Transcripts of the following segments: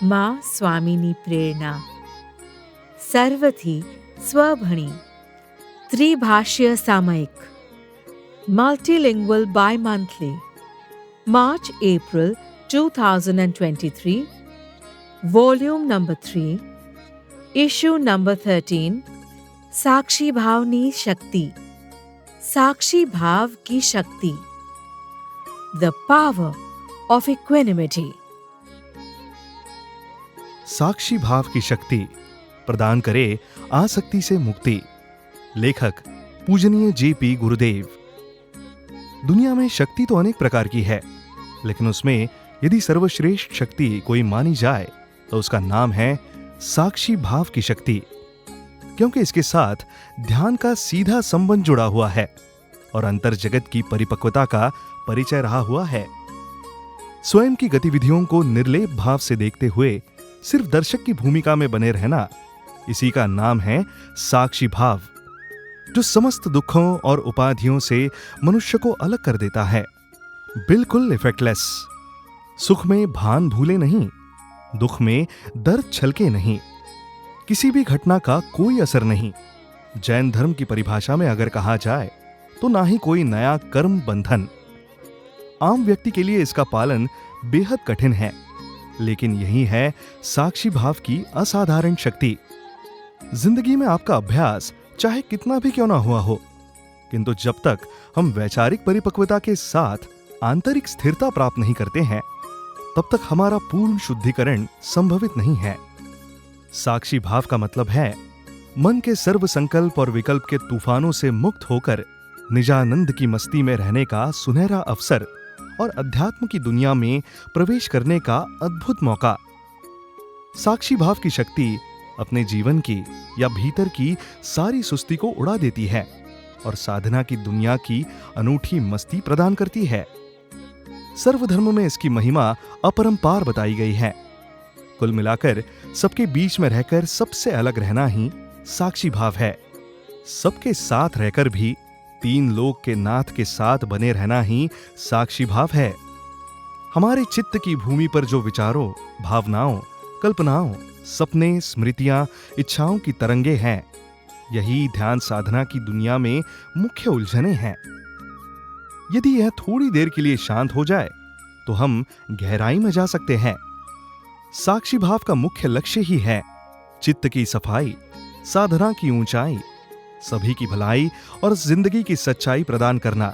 माँ स्वामिनी प्रेरणा सर्वथी स्वभणी त्रिभाषीय सामयिक multilingual bi-monthly March-April 2023 Volume number 3 Issue number 13 साक्षी भावनी शक्ति साक्षी भाव की शक्ति The power of equanimity साक्षी भाव की शक्ति प्रदान करे आसक्ति से मुक्ति। लेखक पूजनीय जेपी गुरुदेव। दुनिया में शक्ति तो अनेक प्रकार की है, लेकिन उसमें यदि सर्वश्रेष्ठ शक्ति कोई मानी जाए तो उसका नाम है साक्षी भाव की शक्ति, क्योंकि इसके साथ ध्यान का सीधा संबंध जुड़ा हुआ है और अंतर जगत की परिपक्वता का परिचय रहा हुआ है। स्वयं की गतिविधियों को निर्लेप भाव से देखते हुए सिर्फ दर्शक की भूमिका में बने रहना, इसी का नाम है साक्षी भाव, जो समस्त दुखों और उपाधियों से मनुष्य को अलग कर देता है। बिल्कुल इफेक्टलेस। सुख में भान भूले नहीं, दुख में दर्द छलके नहीं, किसी भी घटना का कोई असर नहीं। जैन धर्म की परिभाषा में अगर कहा जाए तो ना ही कोई नया कर्म बंधन। आम व्यक्ति के लिए इसका पालन बेहद कठिन है, लेकिन यही है साक्षी भाव की असाधारण शक्ति। जिंदगी में आपका अभ्यास चाहे कितना भी क्यों ना हुआ हो, किंतु जब तक हम वैचारिक परिपक्वता के साथ आंतरिक स्थिरता प्राप्त नहीं करते हैं, तब तक हमारा पूर्ण शुद्धिकरण संभवित नहीं है। साक्षी भाव का मतलब है मन के सर्व संकल्प और विकल्प के तूफानों से मुक्त होकर निजानंद की मस्ती में रहने का सुनहरा अवसर और अध्यात्म की दुनिया में प्रवेश करने का अद्भुत मौका। साक्षी भाव की शक्ति अपने जीवन की या भीतर की सारी सुस्ती को उड़ा देती है और साधना की दुनिया की अनूठी मस्ती प्रदान करती है। सर्वधर्म में इसकी महिमा अपरंपार बताई गई है। कुल मिलाकर सबके बीच में रहकर सबसे अलग रहना ही साक्षी भाव है। सबके साथ रहकर भी तीन लोक के नाथ के साथ बने रहना ही साक्षी भाव है। हमारे चित्त की भूमि पर जो विचारों, भावनाओं, कल्पनाओं, सपने, स्मृतियां, इच्छाओं की तरंगे हैं, यही ध्यान साधना की दुनिया में मुख्य उलझने हैं। यदि यह थोड़ी देर के लिए शांत हो जाए तो हम गहराई में जा सकते हैं। साक्षी भाव का मुख्य लक्ष्य ही है चित्त की सफाई, साधना की ऊंचाई, सभी की भलाई और जिंदगी की सच्चाई प्रदान करना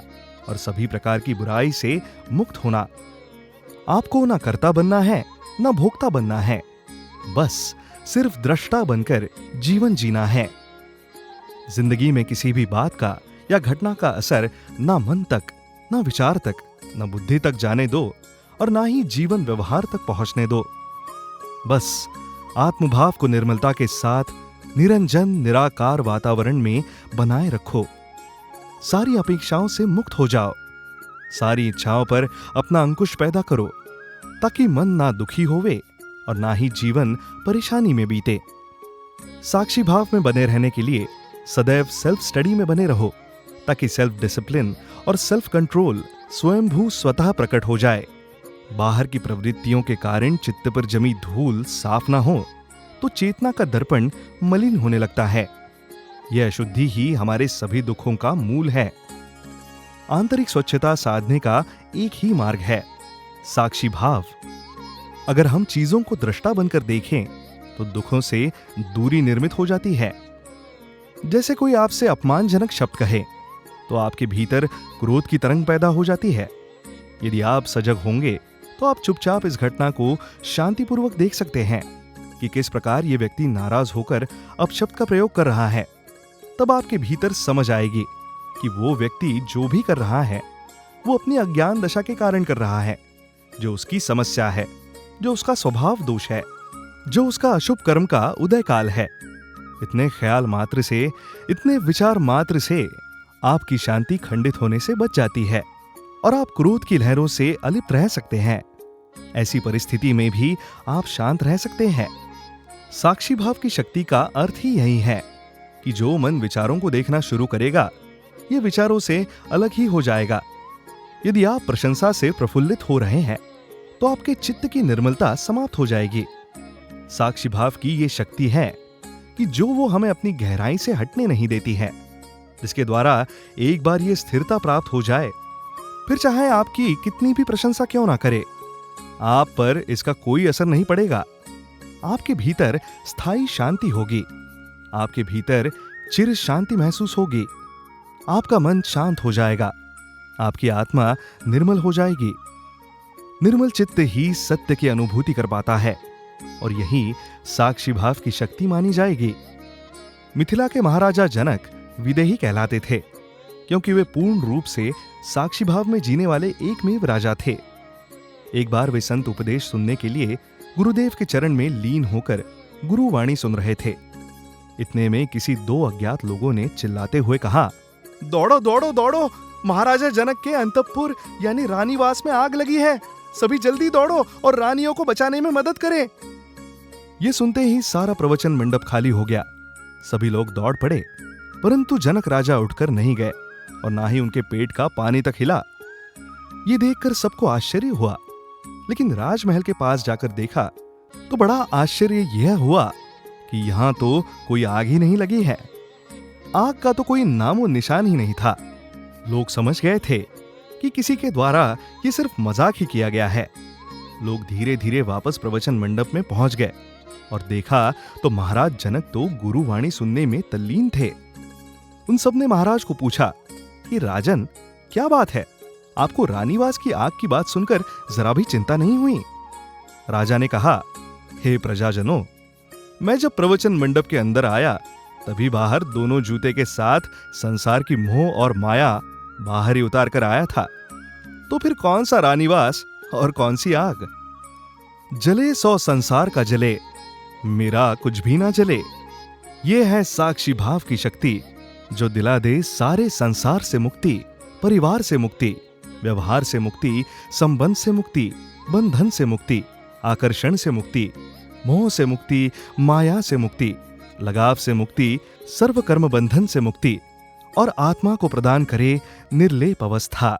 और सभी प्रकार की बुराई से मुक्त होना। आपको ना कर्ता बनना है, ना भोक्ता बनना है, बस सिर्फ दृष्टा बनकर जीवन जीना है। जिंदगी में किसी भी बात का या घटना का असर ना मन तक, ना विचार तक, ना बुद्धि तक जाने दो और ना ही जीवन व्यवहार तक पहुंचने दो। बस आत्मभाव को निर्मलता के साथ निरंजन निराकार वातावरण में बनाए रखो। सारी अपेक्षाओं से मुक्त हो जाओ। सारी इच्छाओं पर अपना अंकुश पैदा करो, ताकि मन ना दुखी होवे और ना ही जीवन परेशानी में बीते। साक्षी भाव में बने रहने के लिए सदैव सेल्फ स्टडी में बने रहो, ताकि सेल्फ डिसिप्लिन और सेल्फ कंट्रोल स्वयंभू स्वतः प्रकट हो जाए। बाहर की प्रवृत्तियों के कारण चित्त पर जमी धूल साफ ना हो तो चेतना का दर्पण मलिन होने लगता है। यह अशुद्धि ही हमारे सभी दुखों का मूल है। आंतरिक स्वच्छता साधने का एक ही मार्ग है, साक्षी भाव। अगर हम चीजों को दृष्टा बनकर देखें तो दुखों से दूरी निर्मित हो जाती है। जैसे कोई आपसे अपमानजनक शब्द कहे तो आपके भीतर क्रोध की तरंग पैदा हो जाती है। यदि आप सजग होंगे तो आप चुपचाप इस घटना को शांतिपूर्वक देख सकते हैं कि किस प्रकार ये व्यक्ति नाराज होकर अपशब्द का प्रयोग कर रहा है। तब आपके भीतर समझ आएगी कि वो व्यक्ति जो भी कर रहा है वो अपनी अज्ञान दशा के कारण कर रहा है, जो उसकी समस्या है, जो उसका स्वभाव दोष है, जो उसका अशुभ कर्म का उदय काल है। इतने ख्याल मात्र से, इतने विचार मात्र से आपकी शांति खंडित होने से बच जाती है और आप क्रोध की लहरों से अलिप्त रह सकते हैं। ऐसी परिस्थिति में भी आप शांत रह सकते हैं। साक्षी भाव की शक्ति का अर्थ ही यही है कि जो मन विचारों को देखना शुरू करेगा, ये विचारों से अलग ही हो जाएगा। यदि आप प्रशंसा से प्रफुल्लित हो रहे हैं तो आपके चित्त की निर्मलता समाप्त हो जाएगी साक्षी भाव की ये शक्ति है कि जो वो हमें अपनी गहराई से हटने नहीं देती है, जिसके द्वारा एक बार ये स्थिरता प्राप्त हो जाए, फिर चाहे आपकी कितनी भी प्रशंसा क्यों ना करे, आप पर इसका कोई असर नहीं पड़ेगा। आपके भीतर स्थायी शांति होगी, आपके भीतर चिर शांति महसूस होगी, आपका मन शांत हो जाएगा, आपकी आत्मा निर्मल हो जाएगी। निर्मल चित्त ही सत्य की अनुभूति कर पाता है और यही साक्षी भाव की शक्ति मानी जाएगी। मिथिला के महाराजा जनक विदेही कहलाते थे, क्योंकि वे पूर्ण रूप से साक्षी भाव में जीने वाले एकमेव राजा थे। एक बार वे संत उपदेश सुनने के लिए गुरुदेव के चरण में लीन होकर गुरुवाणी सुन रहे थे। इतने में किसी दो अज्ञात लोगों ने चिल्लाते हुए कहा, दौड़ो दौड़ो दौड़ो, महाराजा जनक के अंतःपुर यानी रानीवास में आग लगी है, सभी जल्दी दौड़ो और रानियों को बचाने में मदद करें। ये सुनते ही सारा प्रवचन मंडप खाली हो गया। सभी लोग दौड़ पड़े, परंतु जनक राजा उठकर नहीं गए और ना ही उनके पेट का पानी तक हिला। ये देखकर सबको आश्चर्य हुआ, लेकिन राजमहल के पास जाकर देखा तो बड़ा आश्चर्य यह हुआ कि यहां तो कोई आग ही नहीं लगी है। आग का तो कोई नामो निशान ही नहीं था। लोग समझ गए थे कि किसी के द्वारा ये सिर्फ मजाक ही किया गया है। लोग धीरे धीरे वापस प्रवचन मंडप में पहुंच गए और देखा तो महाराज जनक तो गुरुवाणी सुनने में तल्लीन थे। उन सब ने महाराज को पूछा कि राजन, क्या बात है, आपको रानीवास की आग की बात सुनकर जरा भी चिंता नहीं हुई? राजा ने कहा, हे प्रजाजनों, मैं जब प्रवचन मंडप के अंदर आया तभी बाहर दोनों जूते के साथ संसार की मोह और माया बाहर ही उतार कर आया था। तो फिर कौन सा रानीवास और कौन सी आग? जले सौ संसार का जले, मेरा कुछ भी ना जले। ये है साक्षी भाव की शक्ति जो दिला दे सारे संसार से मुक्ति, परिवार से मुक्ति, व्यवहार से मुक्ति, संबंध से मुक्ति, बंधन से मुक्ति, आकर्षण से मुक्ति, मोह से मुक्ति, माया से मुक्ति, लगाव से मुक्ति, सर्व कर्म बंधन से मुक्ति और आत्मा को प्रदान करे निर्लेप अवस्था।